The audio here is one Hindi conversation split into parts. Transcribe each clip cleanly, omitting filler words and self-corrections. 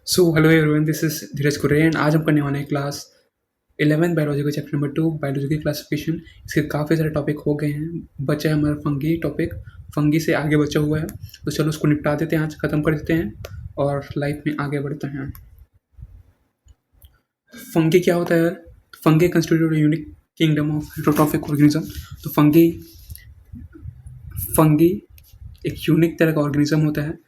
So hello everyone, this is Dheeraj Kure and आज हम करने वाले हैं क्लास 11 बायोलॉजी का चैप्टर नंबर 2 बायोलॉजी की क्लासिफिकेशन। इसके काफ़ी सारे टॉपिक हो गए हैं, बचा है हमारा फंगी टॉपिक। फंगी से आगे बचा हुआ है, तो चलो उसको निपटा देते हैं, आज ख़त्म कर देते हैं और लाइफ में आगे बढ़ते हैं। फंगी क्या होता है यार? Fungi constitute unique kingdom of heterotrophic organism. तो फंगी फंगी एक यूनिक तरह का ऑर्गेनिज्म होता है,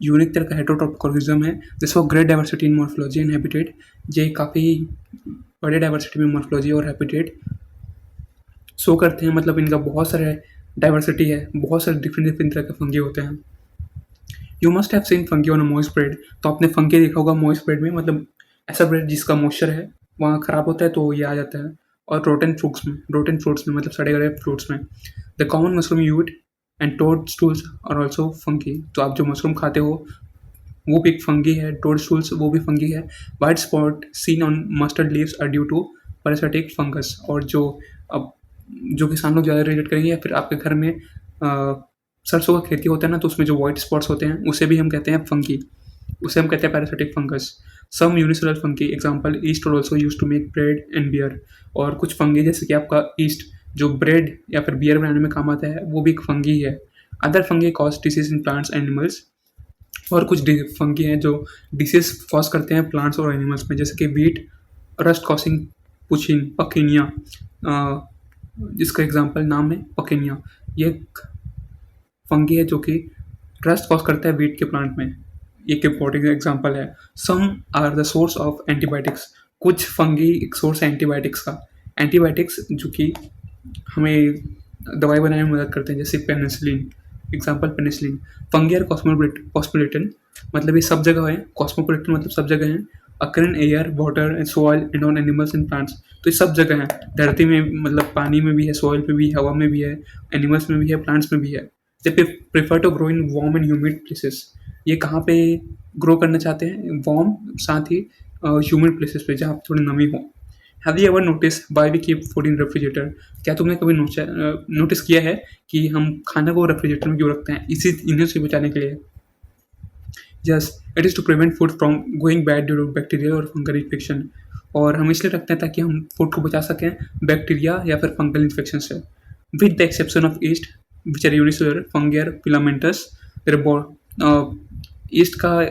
यूनिक तरह का हेटरोट्रॉपिक ऑर्गेनिज्म है जिसको great diversity in morphology and habitat. ये काफ़ी बड़े डाइवर्सिटी में मॉर्फोलॉजी और हैबिटेट शो करते हैं, मतलब इनका बहुत सारे डाइवर्सिटी है, बहुत सारे डिफरेंट डिफरेंट तरह के फंगी होते हैं। You must have seen fungi on a moist bread. तो आपने फंगी देखा होगा मॉइस्ट ब्रेड में, मतलब ऐसा ब्रेड जिसका मॉइस्चर है वहाँ ख़राब होता है तो ये आ जाता है। और रोटन फ्रूट्स में मतलब सड़े गले फ्रूट्स में। The common mushroom you'd and toad stools और ऑल्सो फंगी। तो आप जो मशरूम खाते हो वो भी एक फंगी है, टोडस्टूल्स वो भी फंगी है। White spot seen on mustard leaves are due to parasitic fungus. और अब जो किसान लोग ज़्यादा रिलेट करेंगे, या फिर आपके घर में सरसों का खेती होता है ना, तो उसमें जो वाइट स्पॉट्स होते हैं उसे भी हम कहते हैं फंगी, उसे हम कहते हैं parasitic fungus. Some unicellular fungi example yeast और also use to make bread and beer. और कुछ फंगी जैसे कि आपका ईस्ट जो ब्रेड या फिर बियर बनाने में काम आता है वो भी एक फंगी है। Other fungi cause disease in plants animals. और कुछ फंगी हैं जो डिसीज कॉज करते हैं प्लांट्स और एनिमल्स में, जैसे कि वीट रस्ट कॉसिंग पुचिन पकिनिया, जिसका एग्जांपल नाम है पकिनिया। ये फंगी है जो कि रस्ट कॉज करता है वीट के प्लांट में, एक इम्पोर्टेंट एग्जांपल है। Some are the source of antibiotics. कुछ फंगी एक सोर्स है एंटीबायोटिक्स का। एंटीबायोटिक्स जो कि हमें दवाई बनाने में मदद करते हैं, जैसे penicillin, example penicillin. Fungi are cosmopolitan, मतलब ये सब जगह है। कॉस्मोपोलिटन मतलब सब जगह है। Occur in air water and soil and on animals and plants. तो ये सब जगह है, धरती में मतलब पानी में भी है, सॉइल में भी, हवा में भी है, एनिमल्स में भी है, प्लांट्स में भी है। They prefer to grow in warm and humid places. ये कहाँ पे ग्रो करना चाहते हैं? वार्म, साथ ही ह्यूमिड प्लेसेस पे जहाँ थोड़ी नमी हो। Have you ever notice why we keep food in refrigerator? क्या तुमने कभी नोटिस किया है कि हम खाना को रेफ्रिजरेटर में क्यों रखते हैं? इसी इन्हें से बचाने के लिए। Yes, it is to prevent food from going bad due to bacterial और फंगल इन्फेक्शन। और हम इसलिए रखते हैं ताकि हम फूड को बचा सकें बैक्टीरिया या फिर फंगल इन्फेक्शन से। With the exception of yeast which are unicellular fungi are filamentous. Yeast का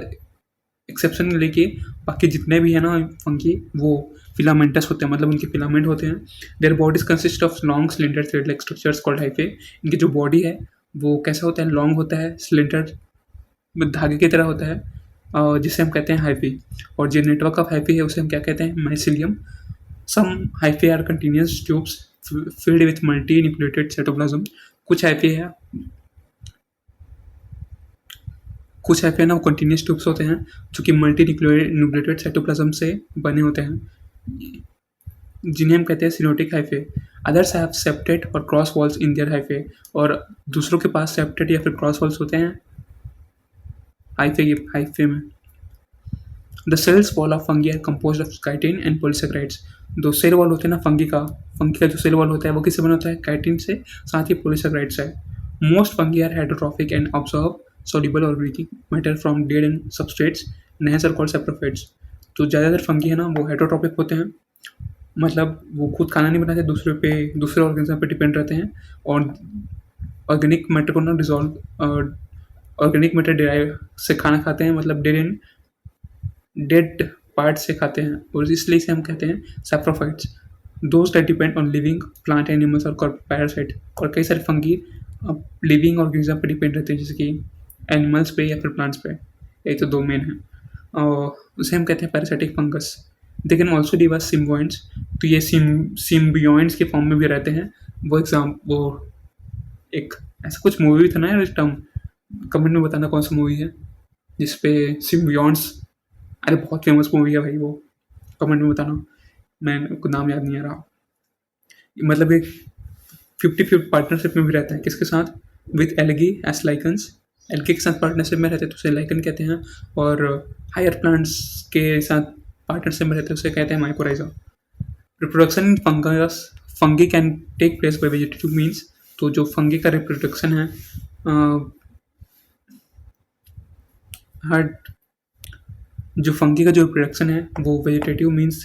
एक्सेप्शन लेके बाकी जितने भी है ना फंगी वो फिलामेंटस होते हैं, मतलब उनके फिलामेंट होते हैं। Their bodies consist of long cylinder thread like structures called hyphae. इनकी जो बॉडी है वो कैसा होता है? लॉन्ग होता है, सिलेंडर में धागे की तरह होता है, जिसे हम कहते हैं हाइफी। और जो नेटवर्क ऑफ हाइफी है उसे हम क्या कहते हैं? Mycelium. Some hyphae are continuous tubes filled with multi-nucleated cytoplasm। कुछ हाइफी है कुछ है ना, वो कंटिन्यूस ट्यूब्स होते हैं जो कि मल्टी न्यूक्लिएटेड साइटोप्लाज्म से बने होते हैं, जिन्हें हम कहते हैं सिनोटिक हाइफे। अदर्स हैव सेप्टेट और cross walls in their hyphae. और दूसरों के पास सेप्टेट या फिर क्रॉस वॉल्स होते हैं हाइफे में। The cells wall of fungi are compose of chitin and polysaccharides. दो सेल वॉल होते हैं ना फंगी का जो सेल वॉल होता है वो किससे बना होता है? काइटिन से, साथ ही पॉलीसेकेराइड से। Most fungi are heterotrophic and absorb soluble और breathing matter from dead and substrates and hence are called saprophytes। तो ज़्यादातर फंगी है ना वो हेटरोट्रॉपिक होते हैं, मतलब वो खुद खाना नहीं बनाते, दूसरे ऑर्गेनिज्म पे डिपेंड रहते हैं। और ऑर्गेनिक मैटर को ना ऑर्गेनिक मैटर डिराइव से खाना खाते हैं, मतलब डेड पार्ट से खाते हैं, और इसलिए इसे हम कहते हैं saprophytes. Those that depend on living plant animals और पैरासाइट। और कई सारे फंगी अब लिविंग ऑर्गेनिज्म पे डिपेंड रहते हैं, जैसे कि एनिमल्स पे या फिर प्लांट्स पे। ये तो दो मेन हैं, और उसे हम कहते हैं parasitic fungus. They can also live as symbionts. तो ये सिम्बियोइंट्स के फॉर्म में भी रहते हैं। वो एक ऐसा कुछ मूवी भी था ना यार, इस टर्म कमेंट में बताना कौन सा मूवी है जिसपे सिम्बियोंट्स। अरे बहुत फेमस मूवी है भाई वो, कमेंट में बताना, मैं को नाम याद नहीं आ रहा। मतलब एक 50-50 पार्टनरशिप में भी रहता है, किसके साथ? With algae S lichens. Algae के साथ पार्टनरशिप में रहते हैं तो उसे लाइकन कहते हैं, और हायर प्लांट्स के साथ पार्टनरशिप में रहते हैं उसे कहते हैं mycorrhiza. Reproduction in fungus fungi can take place by vegetative means. तो जो फंगी का रिप्रोडक्शन है हर जो फंगी का जो रिप्रोडक्शन है वो वेजिटेटिव मीन्स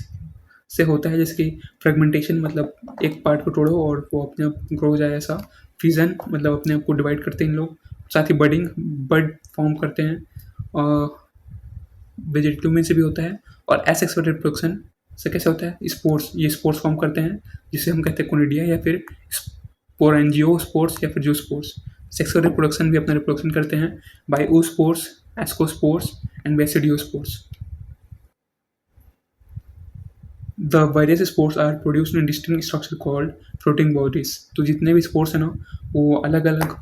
से होता है, जैसे कि फ्रेगमेंटेशन मतलब एक पार्ट को तोड़ो और वो अपने आप ग्रो हो जाए, ऐसा फिजन मतलब अपने आप को डिवाइड करते हैं इन लोग, साथ ही बडिंग बड फॉर्म करते हैं, और वेजिटेटिव में से भी होता है। और एसेक्सुअल रिप्रोडक्शन से कैसे होता है, स्पोर्स, ये स्पोर्स फॉर्म करते हैं जिसे हम कहते हैं कोनिडिया या फिर स्पोरेंजियो स्पोर्स या फिर जू स्पोर्स। सेक्सुअल रिप्रोडक्शन भी अपना रिप्रोडक्शन करते हैं by oospores, ascospores and basidiospores. The various spores are produced in distinct structure called floating bodies. तो जितने भी स्पोर्स हैं ना वो अलग अलग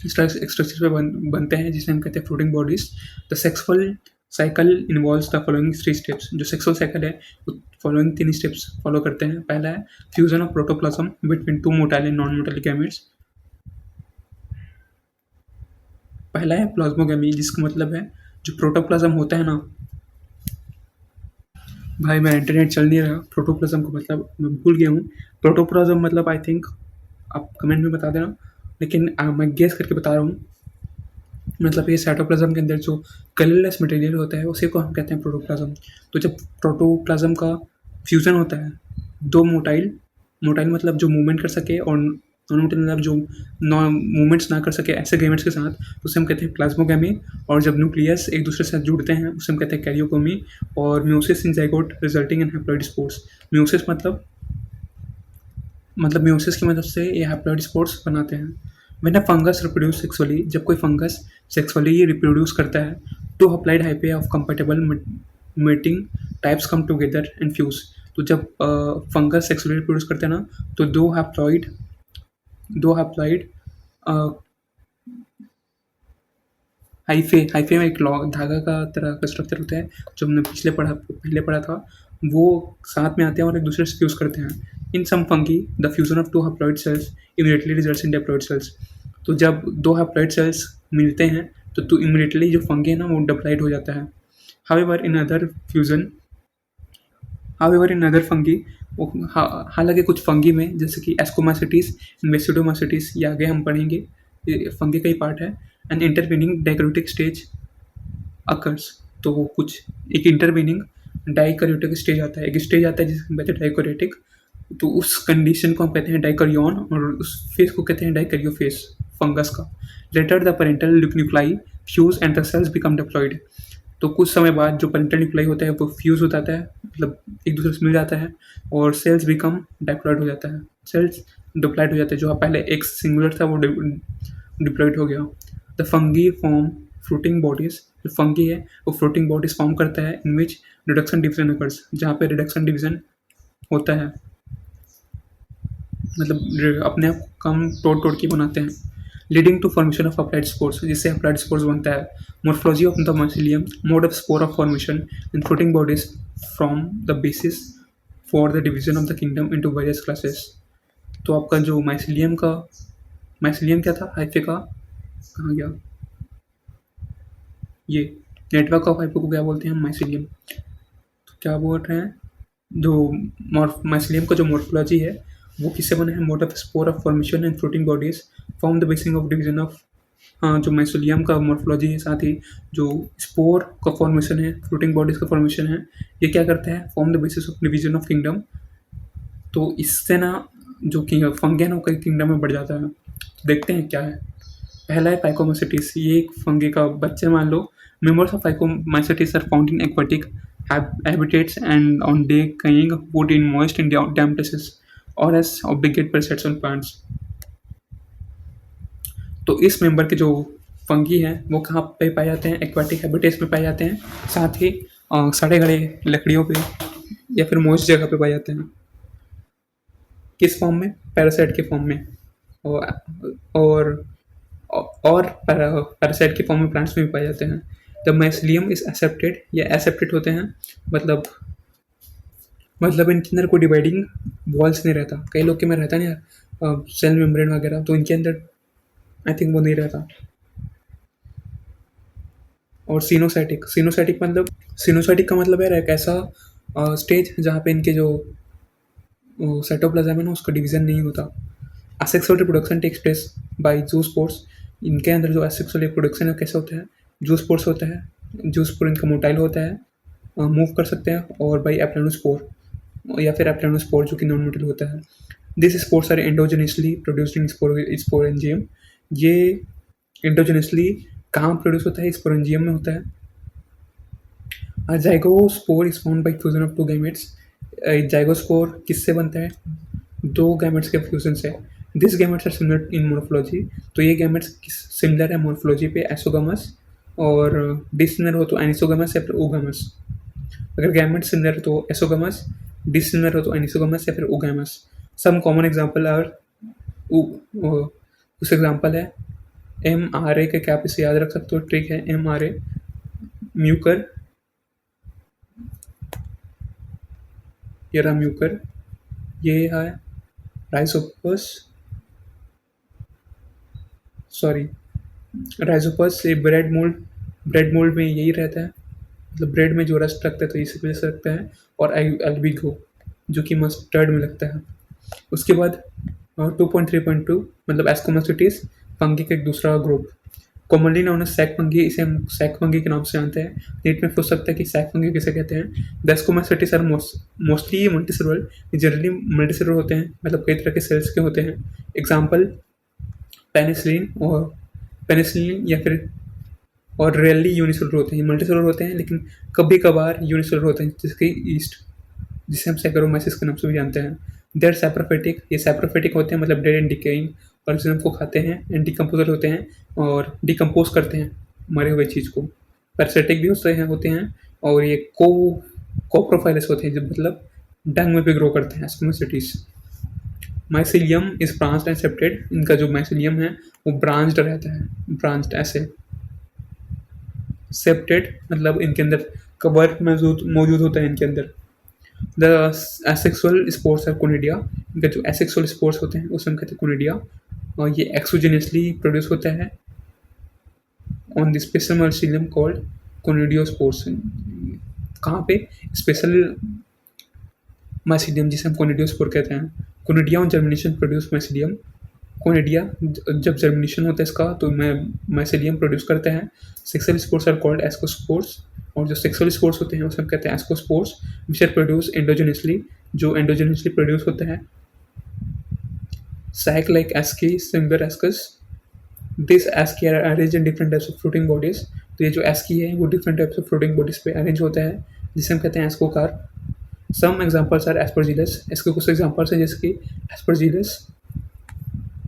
स्ट्रक्चर पे बनते हैं जिसे हम कहते हैं floating bodies. The sexual cycle involves the following 3 steps. जो सेक्सुअल साइकिल है वो फॉलोइंग 3 स्टेप्स फॉलो करते हैं। पहला है fusion of protoplasm between 2 motile and non motile gametes. पहला है प्लाज्मोगैमी, जिसका मतलब है जो प्रोटोप्लाज्म होता है ना, भाई मेरा इंटरनेट चल नहीं रहा, प्रोटोप्लाज्म का मतलब मैं भूल गया हूँ। प्रोटोप्लाज्म मतलब आई थिंक आप कमेंट में बता देना, लेकिन मैं गेस करके बता रहा हूँ। मतलब ये साइटोप्लाज्म के अंदर जो कलरलेस मटेरियल होता है उसी को हम कहते हैं प्रोटोप्लाज्म। तो जब प्रोटोप्लाज्म का फ्यूजन होता है दो मोटाइल, मोटाइल मतलब जो मूवमेंट कर सके, और नॉन मोटाइल मतलब जो नॉन मूवमेंट्स ना कर सके ऐसे गैमेट्स के साथ, तो उसे हम कहते हैं प्लाज्मोगैमी। और जब न्यूक्लियस एक दूसरे के साथ जुड़ते हैं उसे हम कहते हैं कैरियोगोमी। और meiosis in zygote resulting in haploid spores. Meiosis मतलब म्यूसिस की मदद से ये हैप्लॉइड स्पोर्स बनाते हैं। When a fungus reproduce sexually, जब कोई फंगस सेक्सुअली रिप्रोड्यूस करता है, two haploid hyphae of compatible mating types come together and fuse. तो जब फंगस सेक्सुअली रिप्रोड्यूस करते हैं ना, तो दो हैप्लॉइड हाइफे में एक लॉ धागा का तरह का स्ट्रक्चर होता है जो हमने पहले पढ़ा था, वो साथ में आते हैं और एक दूसरे से फ्यूज करते हैं। In some fungi the fusion of 2 haploid cells immediately results in diploid cells. तो जब 2 हैप्लॉइड सेल्स मिलते हैं तो इमीडिएटली जो फंगी है ना वो डिप्लॉइड हो जाता है। हाउएवर इन अदर फंगी, हालांकि कुछ फंगी में जैसे कि एस्कोमासिटीज, इन्वेस्टिडोमासिटीज, ये आगे हम पढ़ेंगे, ये फंगी का ही पार्ट है। And intervening dikaryotic stage occurs. तो वो कुछ एक इंटरवीनिंग डाइकैरियोटिक स्टेज आता है, एक स्टेज आता है जिसको कहते हैं डाइकैरियोटिक। तो उस कंडीशन को हम कहते हैं डाइकैरियोन, और उस फेज को कहते हैं डाइकैरियोफेज फंगस का। Later the parental nuclei fuse and the cells become diploid. तो कुछ समय बाद जो पेरेंटल न्यूक्लियाई होता है वो फ्यूज हो जाता है, मतलब एक दूसरे से मिल जाता है, और सेल्स बिकम डिप्लॉइड हो जाता है, सेल्स डिप्लॉइड हो जाते हैं। जो पहले एक सिंगुलर था वो डिप्लॉइड हो गया। The fungi form fruiting bodies. जो फंगी है वो फ्रूटिंग बॉडीज फॉर्म करता है इन विच रिडक्शन डिवीजन अकर्स, जहाँ पे रिडक्शन डिवीजन होता है, मतलब अपने आप कम तोड़ के बनाते हैं। Leading to formation of applied spores, जिससे अप्लाइड स्पोर्स बनता है। Morphology of the mycelium, mode of spore of formation in fruiting bodies from the basis for the division of the kingdom into various classes. तो आपका जो माइसिलियम क्या था, हाइफे का कहाँ गया, ये नेटवर्क ऑफ हाइफे को क्या बोलते हैं हम, माइसिलियम। तो क्या बोल रहे हैं, जो माइसिलियम का जो मोर्फोलॉजी है वो किससे बना है, mode of spore of formation and fruiting bodies form the basis of division of. हाँ, जो माइसिलियम का मोर्फोलॉजी है, साथ ही जो स्पोर का फॉर्मेशन है, फ्रूटिंग बॉडीज का फॉर्मेशन है, ये क्या करता है, form the basis of division of kingdom. तो इससे ना जो फंगी है ना कई किंगडम में बढ़ जाता है। तो देखते हैं क्या है। पहला है पाइकोमाइसिटिस, ये एक फंगी का बच्चा मान लो। Members of phycomycetes are found in aquatic habitats and on decaying wood in moist and damp places or as obligate parasites on plants। तो इस मेंबर के जो फंगी हैं वो कहाँ पे पाए जाते हैं, एक्वाटिक हैबिटेट्स में पाए जाते हैं, साथ ही सड़े गले लकड़ियों पे या फिर मॉइस्ट जगह पे पाए जाते हैं। किस फॉर्म में, पैरासाइट के फॉर्म में, और पैरासाइट के फॉर्म में प्लांट्स में भी पाए जाते हैं। द माइसिलियम इज एक्सेप्टेड या एसेप्टेड होते हैं, मतलब इनके अंदर कोई डिवाइडिंग वॉल्स नहीं रहता। कई लोग के में रहता नहीं यार सेल मेम्ब्रेन वगैरह, तो इनके अंदर आई थिंक वो नहीं रहता। और सीनोसाइटिक का मतलब है एक ऐसा स्टेज जहाँ पे इनके जो साइटोप्लाज्म है ना उसका डिवीजन नहीं होता। Asexual reproduction takes place by zoospores. इनके अंदर जो असेक्सुअल रिप्रोडक्शन है कैसे होता है, जूस्पोर्स होता है। जूस्पोर इनका मोटाइल होता है मूव कर सकते हैं, और बाई एप्लानोस्पोर या फिर एप्लानोस्पोर जो कि नॉन मोटिल होता है। This spores are endogenously produced in sporangium. ये एंडोजेनियसली कहाँ प्रोड्यूस होता है? स्पोरेंजियम में होता है। Zygospore is found by fusion of two gametes. Zygospore किससे बनता है? दो गैमेट्स के फ्यूजन से। This gametes are similar in morphology. तो ये गैमेट्स सिमिलर है मोर्फोलॉजी पे एसोगमस, और डिसिमिलर हो तो एनिसोगमस या फिर ओगमस। अगर गैमेट सिमिलर हो तो एसोगमस, डिसिमिलर हो तो एनिसोगमस या फिर oogamous. Some common example are, कुछ एग्जाम्पल है MRA के, क्या आप इसे याद रख सकते हो? ट्रिक है MRA, म्यूकर, ये रहा म्यूकर, ये है राइजोपस, राइजोपस से ब्रेड मोल्ड में यही रहता है, मतलब ब्रेड में जो रस्ट लगता है तो इसी वजह से लगता है। और एल्बिगो जो कि मस्टर्ड में लगता है। उसके बाद 2.3.2 मतलब एस्कोमोसिटीज, फंगी का एक दूसरा group, commonly known as sac fungi. इसे हम सैक फंगी के नाम से जानते हैं। नीट में पूछ सकता है कि सैक फंगी किसे कहते हैं। The ascomycetes are mostly multicellular, generally multicellular होते हैं, मतलब कई तरह के सेल्स के होते हैं। एग्जाम्पल पेनिसिलिन या फिर, और रेयरली यूनिसेलुलर होते हैं। मल्टीसेलुलर होते हैं लेकिन कभी कभार यूनिसेलुलर होते हैं, जिसके ईस्ट, जिसे हम सैकरोमाइसिस के नाम से भी जानते हैं। देर सैप्रोफिटिक, ये सैप्रोफिटिक होते हैं, मतलब डेड एंड डिकेइंग ऑर्गेनिज्म को खाते हैं, एंड डिकम्पोजर होते हैं और डिकम्पोज करते हैं मरे हुए चीज़ को। पैरासिटिक भी होते हैं और ये कोप्रोफाइलस होते हैं, जो मतलब डंग में भी ग्रो करते हैं, ascomycetes. Mycelium is branched and septate. इनका जो माइसिलियम है वो ब्रांच्ड रहता है, ब्रांच्ड ऐसे। सेप्टेड मतलब इनके अंदर कवर मौजूद होता है इनके अंदर। The asexual spores are conidia. इनका जो एसेक्सुअल स्पोर्स होते हैं उसे हम कहते हैं कोनिडिया, और ये एक्सोजेनियसली प्रोड्यूस होता है on the special mycelium called conidiophores. कहाँ पे? स्पेशल माइसिलियम जिसे हम कोनिडियोस्पोर कहते हैं। Conidia on germination produce mycelium. Conidia जब जर्मिनेशन होता है इसका तो माइसिलियम प्रोड्यूस करते हैं। Sexual spores are called ascospores, और जो सेक्सुअल स्पोर्स होते हैं उसे हम कहते हैं एस्कोस्पोर्स, विच आर प्रोड्यूस एंडोजेनियसली, जो एंडोजेनियसली प्रोड्यूस होते हैं। Sac like ASCII, singular ascus. This ASCII are arrange in different types of fruiting bodies. तो ये जो एस्की है वो different types of fruiting bodies पे अरेंज होता है, जिसे हम कहते हैं एस्कोकार। Some examples are Aspergillus. इसके कुछ एग्जाम्पल्स हैं जैसे कि एस्परजिलस,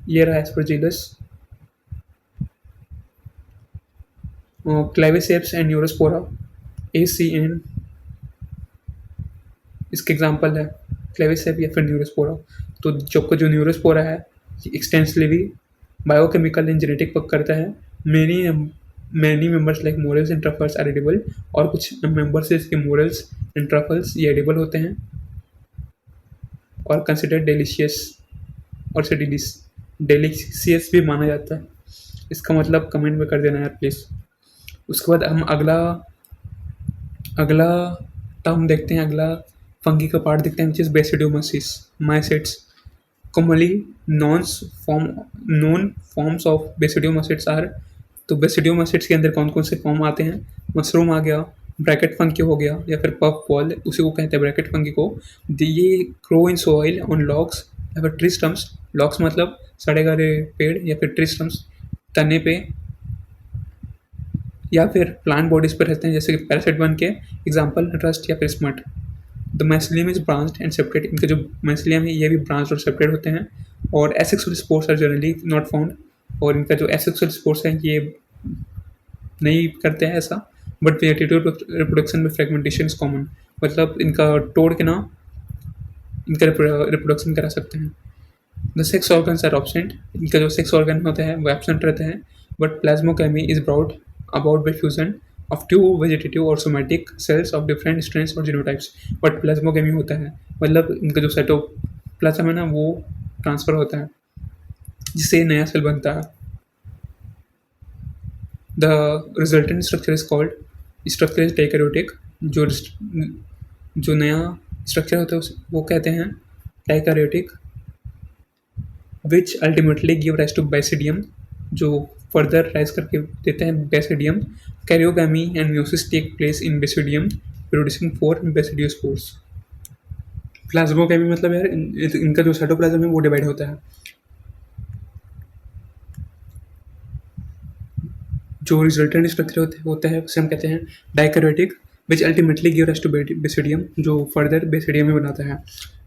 ये रहा Aspergillus, Claviceps and Neurospora, ACN इसके एग्जाम्पल है, क्लेविसेप या फिर न्यूरोस्पोरा। तो जो न्यूरोस्पोरा है extensively biochemical and genetic work करता है। Many members like morels and truffles are edible, और कुछ मेंबर्स इसके मोरल्स एंड ट्रफल्स ये एडिबल होते हैं और कंसिडर डेलिशियस, और से डेलिशियस भी माना जाता है। इसका मतलब कमेंट में कर देना यार प्लीज़। उसके बाद हम अगला टर्म देखते हैं, अगला फंगी का पार्ट देखते हैं, which is basidiomycetes, mycetes. Commonly known forms of basidiomycetes are. तो बेसिडियोमाइसिट्स के अंदर कौन कौन से फॉर्म आते हैं? मशरूम आ गया, ब्रैकेट फंगी हो गया, या फिर पफ बॉल, उसी को कहते हैं ब्रैकेट फंगी को। ये grow in soil on logs या फिर ट्री स्टम्प्स। लॉग्स मतलब सड़े गले पेड़, या फिर ट्री स्टम्प्स तने पे, या फिर प्लांट बॉडीज पर रहते हैं, जैसे कि पैरासाइट बन के, एग्जाम्पल रस्ट या फिर smut. The mycelium is branched and separate. इनके जो माइसिलियम है ये भी ब्रांच और सेपरेट होते हैं। और asexual spores are generally not found, और इनका जो एसेक्सुअल स्पोर्स है ये नहीं करते हैं ऐसा, बट रिप्रोडक्शन में फ्रेगमेंटेशन इज कॉमन, मतलब इनका तोड़ के ना इनका रिप्रोडक्शन करा सकते हैं। The sex organs are absent. इनका जो सेक्स ऑर्गन होते हैं वो एब्सेंट रहते हैं, but plasmogamy is brought about by fusion of two vegetative or somatic cells of different strains or genotypes। But plasmogamy होता है, मतलब इनका जो साइटोप्लाज्म है ना वो ट्रांसफ़र होता है, जिससे नया सेल बनता है। The resultant structure is called, structure is dikaryotic. जो नया स्ट्रक्चर होता है वो कहते हैं dikaryotic, which ultimately give rise to basidium, जो फर्दर राइज करके देते हैं basidium. Karyogamy and meiosis take place in basidium. Producing 4 basidiospores. Plasmo का भी मतलब यार इनका जो साइटोप्लाज्म है वो डिवाइड होता है। जो रिजल्टेंट स्ट्रक्चर होता है उसे हम कहते हैं dikaryotic, which ultimately give rise to basidium, जो फर्दर बेसिडियम में बनाता है।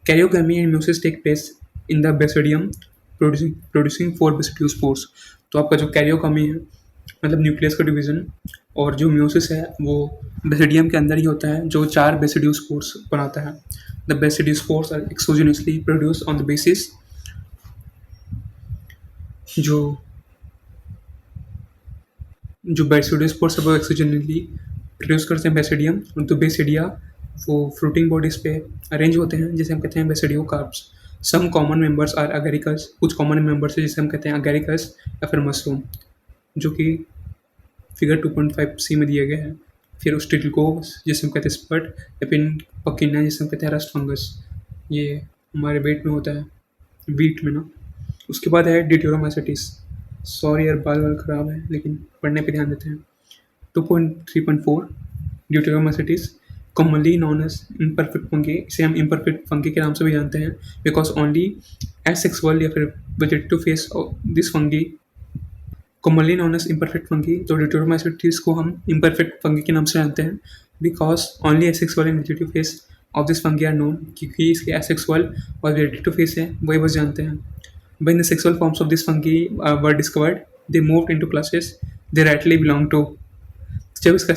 Karyogamy and meiosis take place in the basidium producing 4 basidiospores. तो आपका जो कैरियोगैमी है मतलब न्यूक्लियस का डिवीजन, और जो म्यूसिस है वो बेसिडियम के अंदर ही होता है जो 4 बेसिडियोस्पोर्स बनाता है। The basidiospores are exogenously produce on the basis, जो जो बेसिडियोस्पोर्स है वो एक्सोजेनली प्रोड्यूस करते हैं बेसिडियम, और तो बेसिडिया वो फ्रूटिंग बॉडीज पे अरेंज होते हैं जिसे हम कहते हैं basidiocarps. Some common members are agaricus, कुछ कॉमन मेंबर्स है जिसे हम कहते हैं अगेरिकस या फिर मशरूम, जो कि फिगर 2.5 सी में दिया गया है। फिर स्टिलकोस जिसे हम कहते हैं स्पट, या फिर पकिना जिसे हम कहते हैं रस्ट फंगस, ये हमारे वेट में होता है, वीट में ना। उसके बाद है डिट्यूरोमाइसिटिस। सॉरी यार बाल वाल ख़राब है लेकिन पढ़ने पे ध्यान देते हैं। 2.3.4 deuteromycetes, commonly known as imperfect fungi, इसे हम इम्परफेक्ट फंगी के नाम से भी जानते हैं बिकॉज ओनली एसेक्सुअल या फिर vegetative phase this fungi, commonly known as imperfect fungi. जो ड्यूटेरोमाइसिटिस को हम इम्परफेक्ट फंगी के नाम से जानते हैं because only asexual and vegetative phase of this fungi are known, क्योंकि इसके एसेक्सुअल और वेजिटेटिव फेस है वही बस जानते हैं। When the sexual forms of this fungi were discovered, they moved into classes they rightly belong to. जब इसका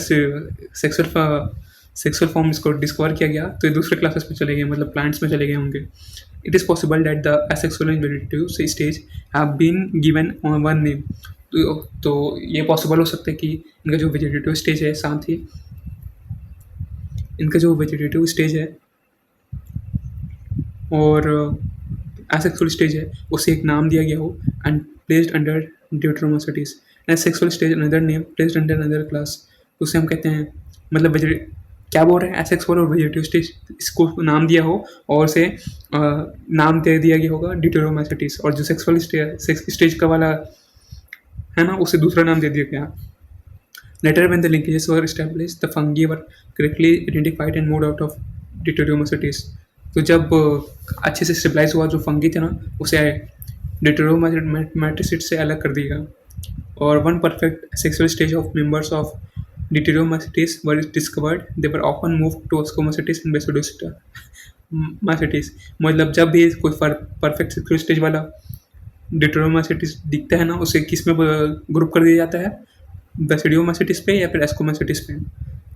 सेक्सुअल फॉर्म इसको डिस्कवर किया गया तो ये दूसरे क्लासेस में चले गए, मतलब प्लांट्स में चले गए होंगे। It is possible that the asexual and vegetative stage have been given one name. तो ये पॉसिबल हो सकता है कि इनका जो वेजिटेटिव स्टेज है, साथ ही इनका जो वेजिटेटिव स्टेज है और एसेक्सुअल स्टेज है उसे एक नाम दिया गया हो and placed under deuteromycetes, and sexual stage another name placed under another class. उसे हम कहते हैं मतलब क्या बोल रहे हैं, एसेक्सुअल और वेजिटेटिव स्टेज इसको नाम दिया हो और उसे नाम दे दिया गया होगा ड्यूटेरोमाइसिटिस, और जो सेक्सुअल स्टेज का वाला है ना उसे दूसरा नाम दे दिया गया। Later when the linkages were established the fungi were correctly identified and moved out of deuteromycetes. तो जब अच्छे से स्टेबलाइज हुआ जो फंगी थे ना उसे डिटेरोमाइसिट से अलग कर दिया। और when perfect sexual stage of members of deuteromycetes were discovered, they were often move to ascomycetes and basidiomycetes. मतलब जब भी कोई परफेक्ट सेक्सुअल स्टेज वाला डिटेरोमाइसिटिस दिखता है ना उसे किस में ग्रुप कर दिया जाता है, बेसिडोमाइसिटिस पे या फिर एस्कोमाइसिटिस पे।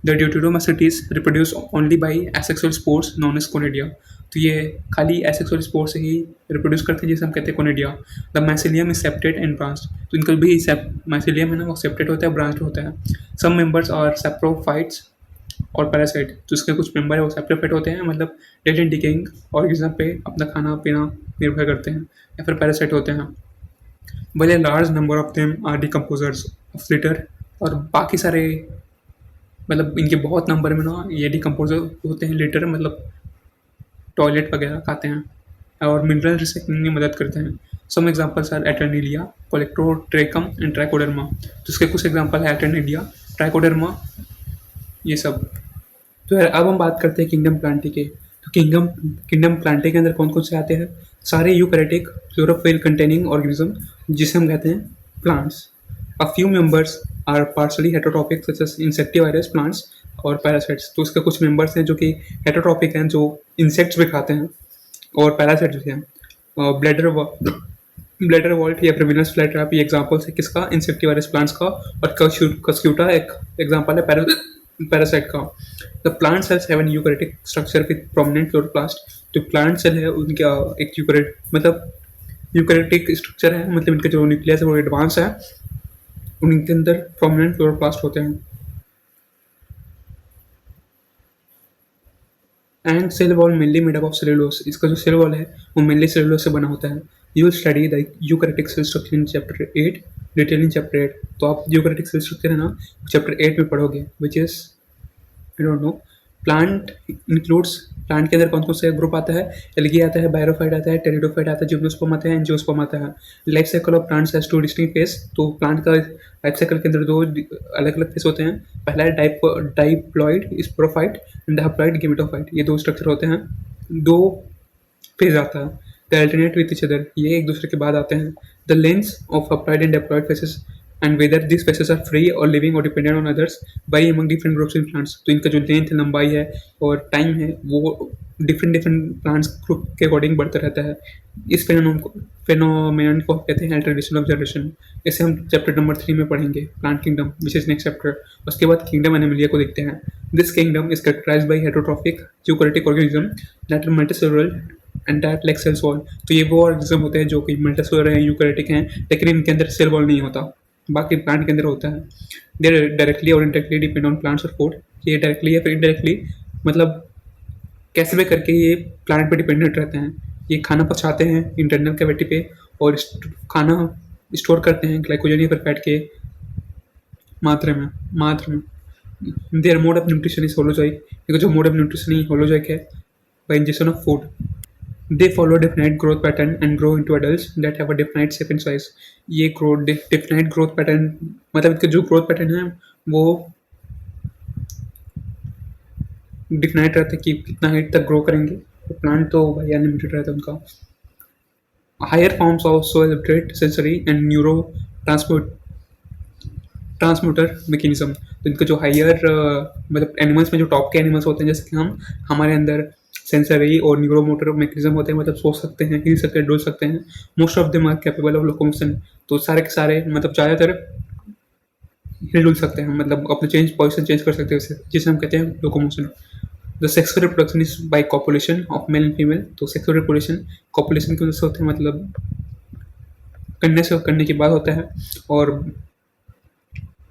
The deuteromacites reproduce only by asexual spores known as conidia। तो ये खाली asexual spores से ही रिप्रोड्यूस करते हैं जिसे हम कहते हैं conidia. The mycelium is septate and branched। तो इनका भी mycelium है ना वो सेपरेट होता है, ब्रांच होता है। सम मेंबर्स और सेप्रोफाइट्स और पैरासाइट, तो इसके कुछ मेंबर है वो सेप्रोफाइट होते हैं, मतलब डेड एंड डिकेइंग ऑर्गेनिज्म पे अपना खाना पीना निर्भर करते हैं, या फिर पैरासाइट होते हैं। Well a large number of them are decomposers of litter, और बाकी सारे मतलब इनके बहुत नंबर में ना ये डिकम्पोजर होते हैं लिटर, मतलब टॉयलेट वगैरह खाते हैं और मिनरल रिसाइक्लिंग में मदद करते हैं। Some examples are alternaria, colletotrichum and trichoderma. तो इसके कुछ एग्जांपल है एटर्नेलिया, ट्राइकोडर्मा, ये सब। तो यार अब हम बात करते हैं किंगडम प्लांटी के। तो किंगडम प्लांटी के अंदर कौन कौन से आते हैं, सारे यूकैरियोटिक क्लोरोफिल कंटेनिंग ऑर्गेनिज्म जिसे हम कहते हैं plants. A few members are partially heterotrophic such as insectivorous plants और parasites। तो उसके कुछ members हैं जो कि heterotrophic हैं, जो insects भी खाते हैं, और parasites भी हैं। ब्लैडर वॉल्ट या फिर विनस फ्लाईट्रैप ये एग्जाम्पल्स है किसका, इंसेक्टिवरस प्लांट्स का। और कस्क्यूटा एक एग्जाम्पल है पैरासाइट का। The plant cells have an eukaryotic structure with prominent chloroplast. जो प्लांट सेल है उनका एक यूकैरियोटिक स्ट्रक्चर है, मतलब इनका जो न्यूक्लियस है वो एडवांस है, उनके अंदर प्रोमिनेंट क्लोरोप्लास्ट होते हैं। And cell wall mainly made up of cellulose. इसका जो सेल वॉल है वो मेनली सेलुलोज से बना होता है। You will study the eukaryotic cell structure in chapter 8, detail in chapter 8। तो आप यूकैरियोटिक सेल स्ट्रक्चर है ना चैप्टर 8 में पढ़ोगे, which is I don't know. Plant includes, plant के अंदर कौन कौन सा ग्रुप आता है, एल्गी आता है, बायरोफाइट आता है, टेरिडोफाइट आता है, जिम्नोस्पर्म आता है, एंजियोस्पर्म आता है। Life cycle of plants has two distinct face. तो प्लांट का लाइफ साइकिल के अंदर दो अलग अलग फेस होते हैं। पहला है diploid sporophyte and haploid gametophyte. ये दो स्ट्रक्चर होते हैं, दो फेज आता है। The alternate with each other, ये एक दूसरे के बाद आते हैं। The length of haploid and diploid phases and whether this phases are free or living or dependent on others by among different groups in plants. तो इनका जो लेंथ है, लंबाई है और टाइम है, वो डिफरेंट डिफरेंट प्लांट्स ग्रुप के अकॉर्डिंग बढ़ता रहता है। इस फेनोमेनन को कहते हैं अल्टरनेशन ऑफ जनरेशन। इसे हम चैप्टर नंबर 3 में पढ़ेंगे, plant kingdom, which is next chapter. उसके बाद किंगडम एनिमलिया को देखते हैं। This kingdom is characterized by heterotrophic eukaryotic organism that are multicellular and that like cells wall. तो ये वो ऑर्गेनिज्म होते हैं जो कि मल्टीसेलुलर हैं, यूकैरियोटिक हैं, लेकिन इनके अंदर सेल वॉल नहीं होता, बाकी प्लांट के अंदर होता है। दे डायरेक्टली और इनडायरेक्टली डिपेंड ऑन प्लांट्स और फूड। ये डायरेक्टली या फिर इनडायरेक्टली, मतलब कैसे भी करके ये प्लांट पे डिपेंडेंट रहते हैं। ये खाना पचाते हैं इंटरनल कैविटी पे और खाना स्टोर करते हैं ग्लाइकोजन या फिर फैट के मात्रा में। Their mode of nutrition is holozoic, क्योंकि जो मोड ऑफ न्यूट्रिशन ही होलोजोइक है, by ingestion of food. They follow defined growth pattern and grow into adults that have a defined shape and size. ये डिफाइंड ग्रोथ पैटर्न, मतलब इनका जो ग्रोथ पैटर्न है वो डिफाइंड रहता है कि कितना हाइट तक ग्रो करेंगे। तो प्लांट तो भाई अनलिमिटेड रहता है उनका। Higher forms also elaborate sensory and neuro transmitter mechanism. तो इनका जो हायर मतलब एनिमल्स में जो टॉप के एनिमल्स होते हैं, जैसे कि हमारे अंदर सेंसरी और न्यूरोमोटर मैकेनिज्म होते हैं, मतलब सोच सकते हैं, हिल सकते हैं, डोल सकते हैं। Most of them are capable of locomotion. तो सारे के सारे मतलब ज़्यादातर हिल डुल सकते हैं, मतलब अपने पोजिशन चेंज कर सकते हैं, जिसे हम कहते हैं locomotion. The sexual reproduction is by copulation of male and female. तो सेक्सुअल रिप्रोडक्शन कॉपुलेशन की वजह से होते हैं, मतलब करने के बाद होता है।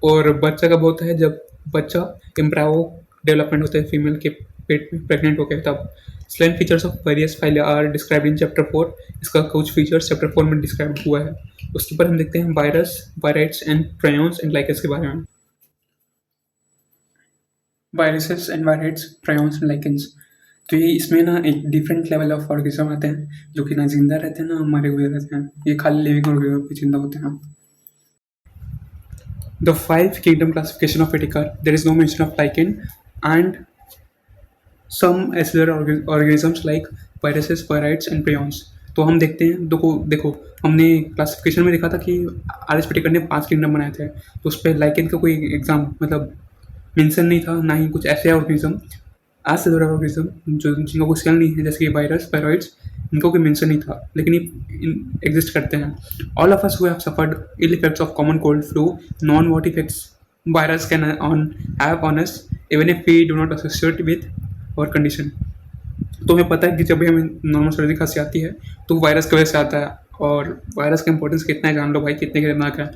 और बच्चा कब होता है? जब बच्चा एम्ब्रायो डेवलपमेंट होता है फीमेल के पेट में, प्रेग्नेंट हो गया तब। Slime features of various phyla are described in chapter 4। इसका कुछ फीचर्स चैप्टर 4 में डिस्क्राइब हुआ है। उसके ऊपर हम देखते हैं virus, viroids and prions and lichens के बारे में। Viruses and viroids, prions and lichens. तो ये इसमें ना एक डिफरेंट लेवल ऑफ ऑर्गेनिज्म आते हैं जो कि ना जिंदा रहते हैं ना मरे हुए रहते हैं। ये खाली लिविंग ऑर्गेनिज्म पे जिंदा होते हैं। The five kingdom classification of Viticar, there is no mention of lichen and some acellular organisms like viruses, viroids and prions। तो हम देखते हैं, देखो हमने क्लासिफिकेशन में देखा था कि आर एस पिटिकर ने 5 किंगडम बनाए थे, तो उस पर लाइकेन का कोई एग्जाम मतलब मेंशन नहीं था, ना ही कुछ ऐसे ऑर्गेनिज्म एसेलुलर ऑर्गेनिज्म जो जिनका कोई सेल नहीं है, जैसे कि वायरस, वायरॉइड्स, इनका कोई मेंशन नहीं था, लेकिन ये एग्जिस्ट करते हैं। All of us who have suffered ill effects of common cold flu known what effects virus can have on us even if we do not associate with our condition. तो हमें पता है कि जब भी हमें नॉर्मल सर्दी खांसी आती है तो वायरस की वजह से आता है, और वायरस का इंपॉर्टेंस कितना है जान लो भाई, कितने खतरनाक है।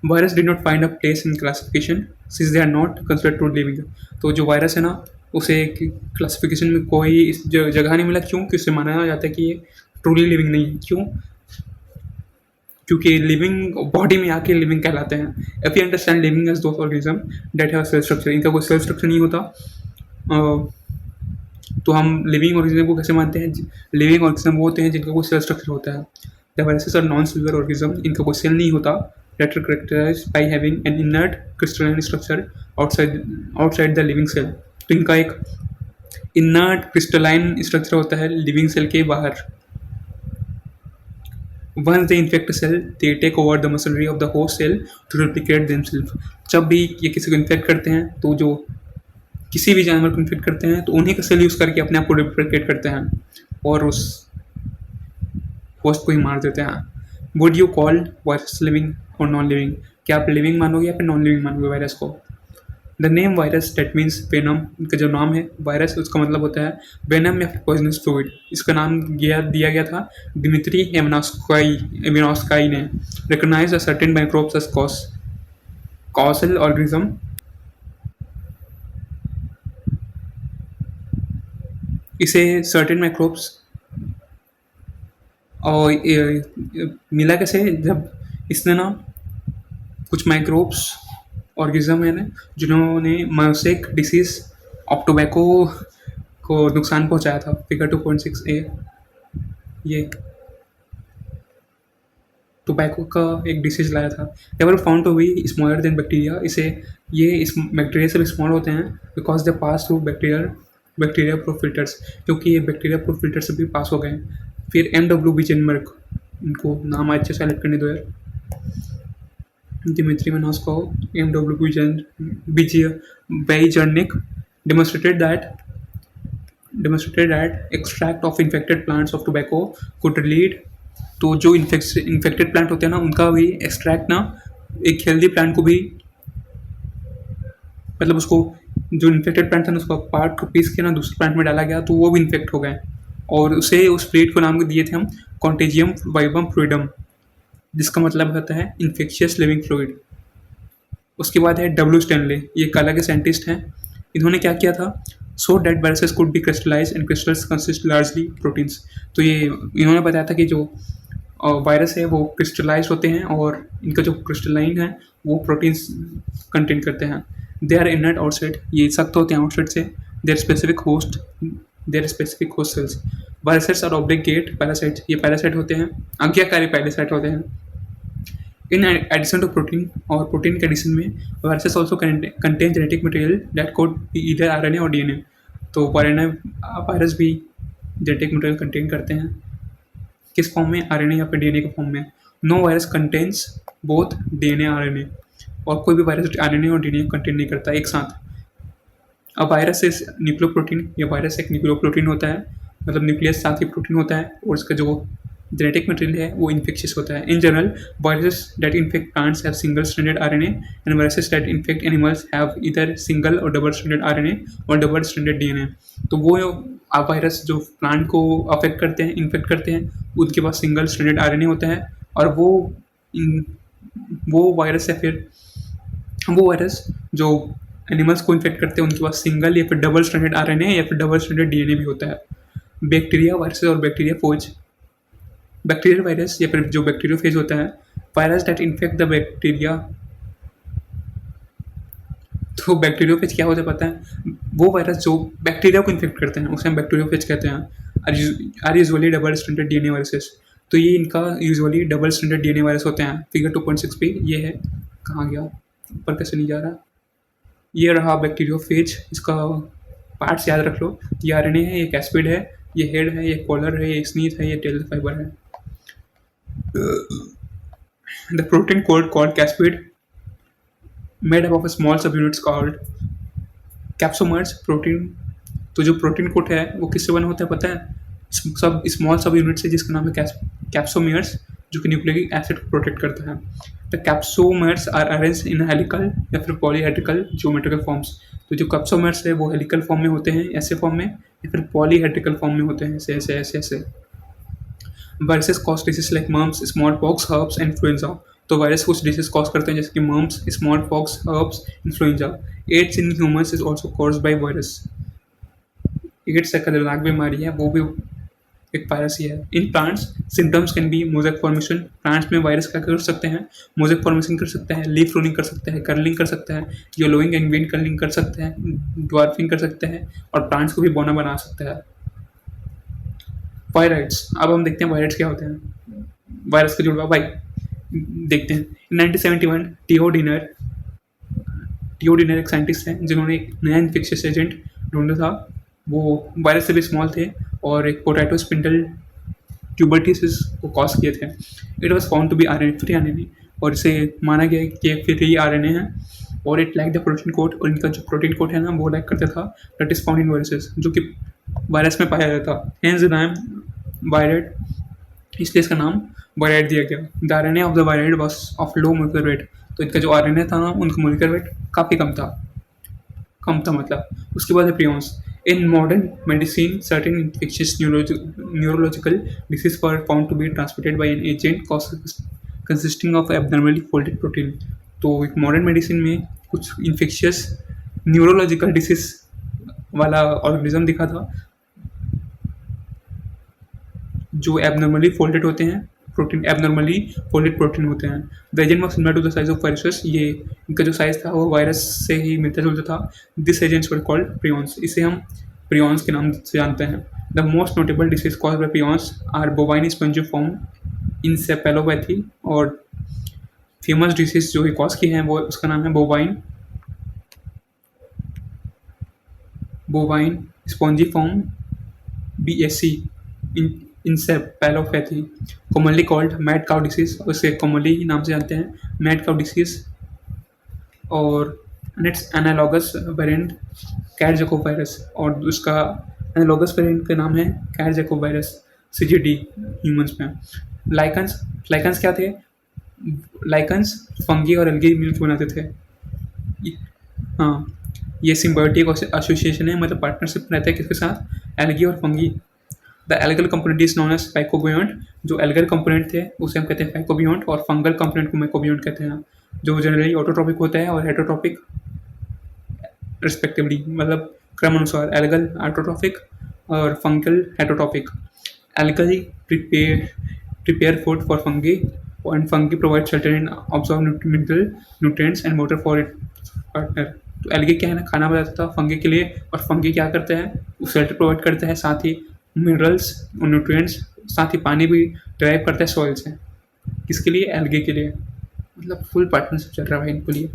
Virus did not find a place in classification since they are not considered to living. तो जो वायरस है ना, उसे क्लासिफिकेशन में कोई इस जगह नहीं मिला। क्यों? कि उससे माना जाता है कि ये ट्रूली लिविंग नहीं है। क्यों? क्योंकि लिविंग बॉडी में आके लिविंग कहलाते हैं। If you understand living as those organism that have cell structure, इनका कोई सेल स्ट्रक्चर नहीं होता। तो हम लिविंग ऑर्गेनिज्म को कैसे मानते हैं? लिविंग ऑर्गेनिज्म वो होते हैं जिनका कोई सेल स्ट्रक्चर होता है। The viruses are non cellular organism, इनका कोई सेल नहीं होता। That are characterized by having an inert crystalline structure outside the living cell. तो इनका एक इनर्ट क्रिस्टलाइन स्ट्रक्चर होता है लिविंग सेल के बाहर। Once they infect a cell, they take over the machinery of the host cell to replicate themselves। जब भी ये किसी को इन्फेक्ट करते हैं, तो जो किसी भी जानवर को इन्फेक्ट करते हैं, तो उन्हीं का सेल यूज़ करके अपने आप को रिप्लिकेट करते हैं और उस होस्ट को ही मार देते हैं। Would you call virus living और नॉन लिविंग? क्या आप लिविंग मानोगे या फिर नॉन लिविंग मानोगे वायरस को? The name virus that means venom, इनका जो नाम है वायरस, उसका मतलब होता है वेनम या फिर पॉइजनस फ्लूइड। इसका नाम दिया गया था डिमित्री एविनोस्काई ने। Recognise a certain microbes as causal organism. इसे सर्टेन माइक्रोब्स और मिला कैसे? जब इसने ना कुछ माइक्रोब्स ऑर्गेनिज्म है ना, जिन्होंने मोज़ेक डिसीज ऑफ टोबैको को नुकसान पहुंचाया था। फिगर 2.6a, ये टोबैको का एक डिसीज लाया था। They were found to be smaller than bacteria. इसे ये इस बैक्टीरिया से भी स्मॉल होते हैं because they pass through bacteria proof filters, क्योंकि ये बैक्टीरिया प्रूफ फिल्टर से भी पास हो गए हैं। फिर MW बिजेनबर्ग, इनको नाम अच्छे से सेलेक्ट करने दो यार, Dmitry Minoskov, MW Bejernich demonstrated that extract of infected plants of tobacco could lead, तो जो इन्फेक्टेड प्लांट होते हैं ना उनका भी एक्सट्रैक्ट ना एक हेल्दी प्लांट को भी, मतलब उसको जो इन्फेक्टेड प्लांट था ना उसका पार्ट को पीस के ना दूसरे प्लांट में डाला गया तो वो भी इन्फेक्ट हो गए, और उसे उस फ्लूइड को नाम दिए थे हम कॉन्टेजियम वाइबम फ्लूइडम, जिसका मतलब होता है इन्फेक्शियस लिविंग फ्लूइड। उसके बाद है W स्टैनले, ये एक अलग के साइंटिस्ट हैं। इन्होंने क्या किया था, so that viruses could be crystallize and crystals consist largely proteins. तो ये इन्होंने बताया था कि जो वायरस है वो क्रिस्टलाइज होते हैं और इनका जो क्रिस्टलाइन है वो प्रोटीन्स कंटेन करते हैं। दे आर इनर्ट आउटसाइड, ये सख्त होते हैं आउटसाइड से। Their specific host cells. Viruses are obligate parasite, ये पैरासाइट होते हैं, आज्ञाकारी पैरासाइट होते हैं। इन एडिशन टू प्रोटीन, और प्रोटीन के एडिशन में viruses also contain genetic material that could be either RNA और DNA। तो वायरस भी जेनेटिक मटेरियल कंटेन करते हैं, किस फॉर्म में, RNA या फिर DNA के फॉर्म में। No virus contains both DNA RNA, और कोई भी वायरस RNA और DNA कंटेन नहीं करता एक साथ। अब वायरस इज न्यूक्लियोप्रोटीन, या वायरस एक न्यूक्लियोप्रोटीन होता है, मतलब न्यूक्लियस साथ ही प्रोटीन होता है, और इसका जो जेनेटिक मटेरियल है वो इन्फेक्शियस होता है। In general viruses that infect plants have single stranded RNA and viruses that infect animals have either single और डबल स्ट्रैंडेड RNA और डबल स्ट्रैंडेड DNA। तो वो वायरस जो प्लांट को अफेक्ट करते हैं, इन्फेक्ट करते हैं, उनके पास सिंगल स्ट्रैंडेड RNA होता है, और वो वायरस है, फिर वो वायरस जो एनिमल्स को इन्फेक्ट करते हैं उनके पास सिंगल या फिर डबल स्ट्रैंडेड RNA या फिर डबल स्ट्रैंडेड DNA भी होता है। बैक्टीरिया वायरसेस और बैक्टीरिया फोज। बैक्टीरियल वायरस या फिर जो बैक्टीरियोफेज होता है, virus that infect the bacteria. तो बैक्टीरियोफेज क्या होता है पता है, वो वायरस जो बैक्टीरिया को इन्फेक्ट करते हैं उसे हम बैक्टीरियोफेज कहते हैं। Are usually double stranded DNA viruses, तो ये इनका usually double stranded DNA virus होते हैं। फिगर 2.6 पे ये है, कहाँ गया, ऊपर कैसे नहीं जा रहा, ये रहा बैक्टीरियोफेज। इसका पार्ट्स याद रख लो, ये RNA है, ये कैस्पिड है, ये हेड है, ये कॉलर है, ये स्नीथ है, ये टेल फाइबर है। The protein called caspid made up of a small subunits called capsomers protein। तो जो प्रोटीन कोट है वो किससे बना होता है पता है, सब स्मॉल सब यूनिट से, जिसका नाम है कैप्सोमियर्स, जो कि न्यूक्लिक एसिड को प्रोटेक्ट करता है। The capsomeres are arranged in helical या फिर पॉलीहेड्रिकल ज्योमेट्रिकल फॉर्म्स। तो जो कैप्सोमर्स है वो हेलिकल फॉर्म में होते हैं, ऐसे फॉर्म में, या फिर पॉलीहेड्रिकल फॉर्म में होते हैं, ऐसे ऐसे ऐसे ऐसे। Viruses cause disease like mumps, small pox, herpes and influenza. तो वायरस कुछ डिसीज कॉज करते हैं जैसे कि mumps, small pox, herpes, influenza. AIDS in humans is also caused by virus. AIDS एक खतरनाक बीमारी है, वो भी एक वायरस ही है। In plants symptoms can be mosaic formation. Plants में वायरस क्या कर सकते हैं, मोज़ेक फॉर्मेशन कर सकते हैं, लीफ रोलिंग कर सकते हैं, कर्लिंग कर सकते हैं, येलोइंग एंड ग्रीन कर्लिंग कर सकते हैं, ड्वार्फिंग कर सकते हैं, और प्लांट्स को भी बौना बना सकते हैं। वायराइड्स, अब हम देखते हैं वायराइड्स क्या होते हैं। वायरस का जुड़वा भाई देखते हैं। 1971 टियोडिनर एक साइंटिस्ट हैं जिन्होंने एक नया इन्फेक्शियस एजेंट ढूंढा था। वो वायरस से भी स्मॉल थे और एक पोटैटो स्पिंडल ट्यूबरक्लोसिस को कॉज किए थे। It was found to be free RNA, और इसे माना गया कि फ्री RNA है, और it like the protein code, और इनका जो प्रोटीन कोड है ना वो लाइक करता था that is found in viruses, जो कि वायरस में पाया जाता। हेंस द नाम वायराइड, इसलिए इसका नाम वायराइड दिया गया। The RNA of the wired was of low molecular weight. तो इनका जो RNA था ना उनका मोलिकुलर वेट काफ़ी कम था मतलब। उसके बाद है prions. In modern medicine certain infectious neurological disease were found to be transmitted by an agent consisting of abnormally folded protein. तो एक मॉडर्न मेडिसिन में कुछ इन्फेक्शियस न्यूरोलॉजिकल डिसीज वाला ऑर्गेनिज्म दिखा था जो एबनॉर्मली फोल्डेड होते हैं, प्रोटीन एबनॉर्मली फोल्डेड प्रोटीन होते हैं। The agent was similar to the size of viruses. ये इनका जो साइज था वो वायरस से ही मिलता जुलता था। This agents were called prions, इसे हम प्रियॉन्स के नाम से जानते हैं। The most notable disease caused by prions are bovine spongiform encephalopathy, और फेमस डिसीज जो कॉज की हैं वो उसका नाम है bovine bovine spongiform BSC encephalopathy commonly called mad cow disease, उसे कॉमनली नाम से जानते हैं मैड काउ डिसीज। और next analogous variant cat virus, और उसका एनालॉगस वेरिएंट का नाम है कैट वायरस CGD ह्यूमंस में। लाइकन्स लाइकन्स क्या थे? लाइकन्स फंगी और एल्गी मिलकर बनाते थे। हाँ, ये सिम्बायोटिक एसोसिएशन है, मतलब पार्टनरशिप रहता है किसके साथ? एल्गी और fungi. The algal component is known as phycobiont, जो एल्गल कंपोनेंट थे उसे हम कहते हैं फाइकोबियोंट, और फंगल कंपोनेंट को माइकोबियोंट कहते हैं, जो जनरली ऑटोट्रॉपिक होता है और हेटरोट्रॉपिक रिस्पेक्टिवली, मतलब क्रम अनुसार एल्गल ऑटोट्रॉपिक और fungal heterotrophic. Algal prepare food for fungi and fungi provide shelter and absorb mineral nutrients and water for its partner। तो एल्गी क्या है ना, खाना बनाता था फंगी के लिए, और फंगी क्या करते हैं? वो शेल्टर प्रोवाइड करते हैं, साथ ही मिनरल्स और न्यूट्रिएंट्स, साथ ही पानी भी ड्राइव करता है सॉइल से। किसके लिए? एल्गी के लिए। मतलब फुल पार्टनरशिप चल रहा है इनके लिए।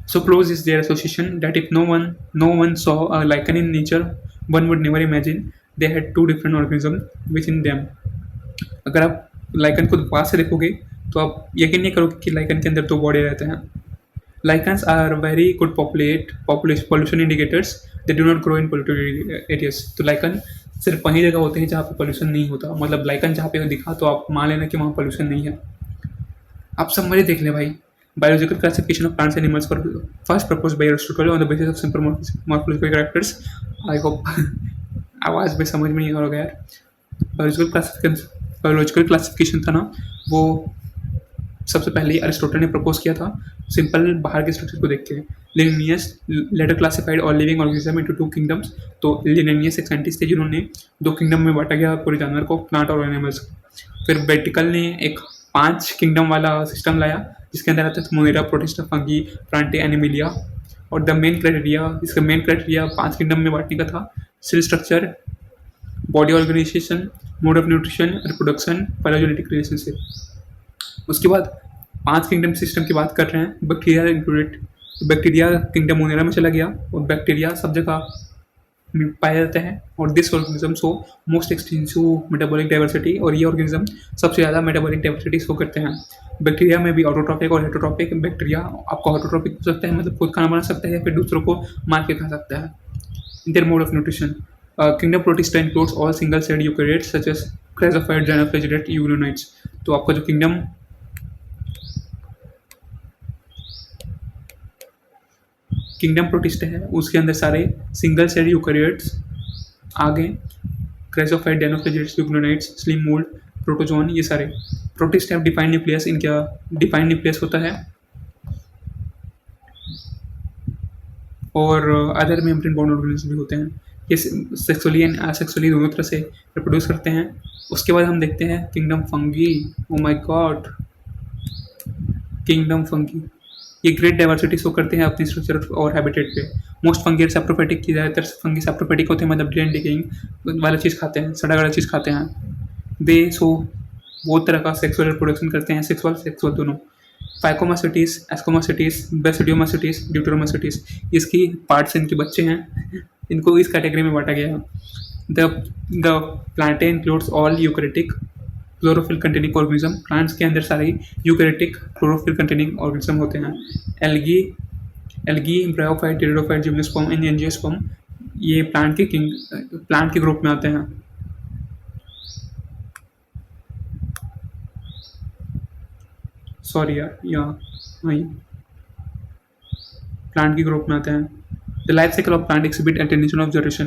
So close is their association that if no one saw a lichen in nature, one would never imagine they had two different organisms within them। अगर आप लाइकन को पास से देखोगे तो आप यकीन नहीं करोगे कि लाइकन के अंदर दो बॉडी रहते हैं। Lichens are very good pollution indicators, they do not grow in polluted areas. तो लाइकन सिर्फ वहीं जगह होते हैं जहाँ पे पोल्यूशन नहीं होता, मतलब लाइकन जहाँ पे दिखा तो आप मान लेना कि वहाँ पोल्यूशन नहीं है। आप सब मजे देख लें भाई। Biological classification of plants animals for first propose by Aristotle on the basis of simple morphological characters. I hope आवाज़ में समझ में नहीं आ रहा यार। बायोलॉजिकल क्लासिफिकेशन था ना, वो सबसे पहले अरिस्टोटल ने प्रपोज किया था सिंपल बाहर के स्ट्रक्चर को देख के। Linnaeus later classified all living organism into 2 kingdoms. तो लिनियस एक साइंटिस्ट थे जिन्होंने 2 किंगडम में बांटा गया पूरे जानवर को, प्लांट और एनिमल्स। फिर बेटिकल ने एक 5 किंगडम वाला सिस्टम लाया जिसके अंदर आता था monera, protista, fungi, plantae, animalia. और द मेन क्राइटेरिया, इसका मेन क्राइटेरिया 5 किंगडम में बांटने का था cell structure, body organisation, mode of nutrition, reproduction, phylogenetic relationship. उसके बाद 5 किंगडम सिस्टम की बात कर रहे हैं, bacteria included. Bacteria kingdom Monera में चला गया, और बैक्टीरिया सब जगह पाया जाता है, और this organism show most extensive metabolic diversity, और ये ऑर्गेनिज्म सबसे ज़्यादा मेटाबॉलिक डाइवर्सिटी शो करते हैं। बैक्टीरिया में भी ऑटोट्रॉपिक और हेटरोट्रॉपिक। बैक्टीरिया आपको ऑटोट्रॉपिक हो सकता है, मतलब खुद खाना बना सकता है, या फिर दूसरों को मार के खा सकता है। Their mode of nutrition, kingdom protista includes all single celled eukaryotes such as chrysophyte, dinoflagellate, euglenoids. तो आपका जो किंगडम प्रोटिस्टा है उसके अंदर सारे सिंगल सेल यूकैरियोट्स आ गए, क्राइजोफाइट, ज़ाइनोफ्लेजिलेट्स, यूग्लोनाइट्स, स्लिम मोल्ड, प्रोटोजोन, ये सारे। प्रोटिस्ट हैव डिफाइंड न्यूक्लियस, इनका डिफाइंड न्यूक्लियस होता है, और अदर मेम्ब्रेन बाउंड ऑर्गेनिज्म भी होते हैं। ये सेक्सुअली एंड असेक्सुअली दोनों तरह से रिप्रोड्यूस करते हैं। उसके बाद हम देखते हैं kingdom fungi. Oh my God, kingdom fungi ये ग्रेट डाइवर्सिटी शो करते हैं अपनी स्ट्रक्चर और हैबिटेट पे। मोस्ट फंगी आर सैप्रोफाइटिक, की ज़्यादातर फंगी सैप्रोफाइटिक होते हैं, मतलब डिलेन डिकेइंग वाला चीज़ खाते हैं, सड़ा गला चीज़ खाते हैं। दे सो बहुत तरह का सेक्सुअल रिप्रोडक्शन करते हैं, सेक्सुअल दोनों। फाइकोमासिटीज, एस्कोमासिटीज, बेसिडियोमासिटीज, ड्यूटेरोमासिटीज, इसकी पार्ट्स इनके बच्चे हैं, इनको इस कैटेगरी में बांटा गया है। The Plantae includes all eukaryotic chlorophyll containing organism. Plants के अंदर सारे यूकैरियोटिक क्लोरोफिल कंटेनिंग ऑर्गेनिज्म होते हैं। Algae, bryophyte, pteridophyte, gymnosperm and angiosperm, ये प्लांट के ग्रुप में आते हैं। सॉरी यार, वही प्लांट के ग्रुप में आते हैं। The life cycle of plant exhibit alternation of generation.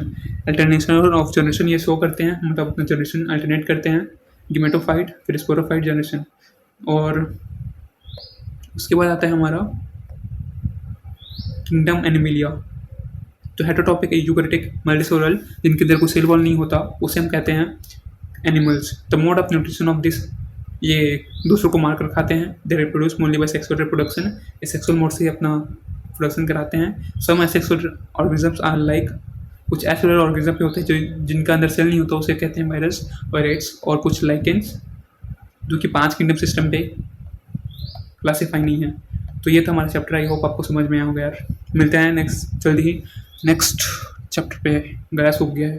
Alternation of generation ये शो करते हैं, मतलब अपना जनरेशन अल्टरनेट करते हैं। गेमेटोफाइट, फिर स्पोरोफाइट जनरेशन। और उसके बाद आता है हमारा किंगडम एनिमिलिया। तो हेटरोटॉपिक यूकैरियोटिक मल्टीसेलुलर, जिनके अंदर कोई सेल वॉल नहीं होता, उसे हम कहते हैं animals. The mode of nutrition of this, ये दूसरों को मारकर खाते हैं। They reproduce mainly by sexual reproduction, ये सेक्सुअल मोड से अपना प्रोडक्शन कराते हैं। Some asexual organisms are like, कुछ एसेक्सुअल ऑर्गेनिज्म पे होते हैं जो जिनका अंदर सेल नहीं होता, उसे कहते हैं वायरस, वायरेट्स। और कुछ लाइकेंस जो कि 5 किंगडम सिस्टम पे क्लासीफाई नहीं है। तो ये था हमारा चैप्टर, आई होप आपको समझ में आया होगा यार। मिलते हैं नेक्स्ट जल्दी ही नेक्स्ट चैप्टर पे गला सूख गया है।